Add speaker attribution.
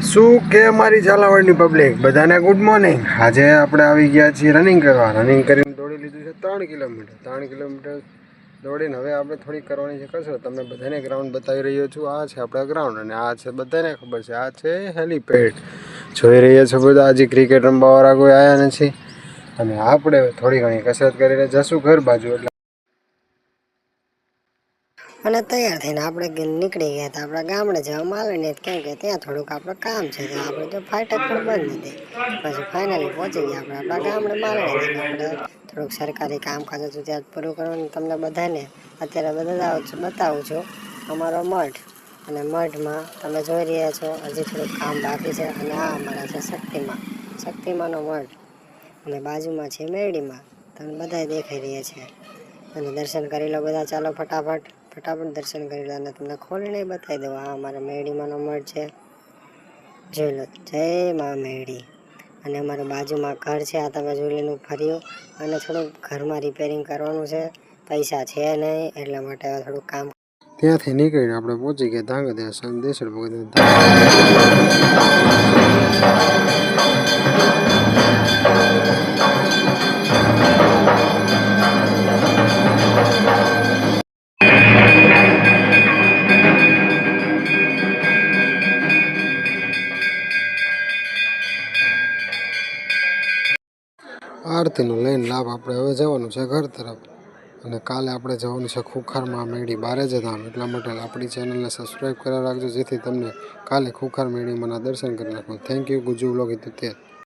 Speaker 1: શું કે અમારી ઝાલાવાડની પબ્લિક બધાને ગુડ મોર્નિંગ। આજે આપણે આવી ગયા છીએ રનિંગ કરવા। રનિંગ કરીને દોડી લીધું છે 3 કિલોમીટર દોડીને હવે આપણે થોડીક કરવાની છે કસરત। તમને બધાને ગ્રાઉન્ડ બતાવી રહ્યો છું। આ છે આપણા ગ્રાઉન્ડ અને આ છે બધાને ખબર છે આ છે હેલીપેડ। જોઈ રહ્યા છો બધા હજી ક્રિકેટ રમવાવાળા કોઈ આવ્યા નથી અને આપણે થોડી ઘણી કસરત કરીને જશું ઘર બાજુ। એટલે
Speaker 2: અને તૈયાર થઈને આપણે નીકળી ગયા હતા આપણા ગામડે જવા માલને, કેમ કે ત્યાં થોડુંક આપણે કામ છે તો આપણે જો ફાટક પણ બંધ હતી પછી ફાઇનલી પહોંચી ગયા આપણે આપણા ગામડે માલને। આપણે થોડુંક સરકારી કામકાજ હતું ત્યાં પૂરું કરવાનું તમને બધાને અત્યારે બતાવું છું અમારો મઠ। અને મઠમાં તમે જોઈ રહ્યા છો હજી થોડુંક કામ બાકી છે। અને આ અમારા છે શક્તિમાનો મઠ અને બાજુમાં છે મેરડીમાં, તમે બધા દેખાઈ રહ્યા છે। અને દર્શન કરી લો બધા, ચાલો ફટાફટ દર્શન કરી લો અને તમને ખોલીને બતાવી દઉં। આ અમારા મેરડીમાંનો મઠ છે, જોઈ લો, જય મા મેરડી। અને અમારા બાજુમાં ઘર છે, આ તમે જોઈ લેનું ફર્યું। અને થોડુંક ઘરમાં રિપેરિંગ કરવાનું છે, પૈસા છે નહીં એટલા માટે થોડુંક કામ।
Speaker 1: ત્યાંથી નીકળીને આપણે પહોંચી ગયા ધાંગધ્રા સંદેશર ભગત। આરતીનો લઈને લાભ આપણે હવે જવાનું છે ઘર તરફ અને કાલે આપણે જવાનું છે ખુખારમાં મેળી બારેજ ધામ। એટલા માટે આપણી ચેનલને સબસ્ક્રાઈબ કરી રાખજો જેથી તમને કાલે ખુખાર મેળીમાંના દર્શન કરી નાખો। Thank you Gujju vlog 73।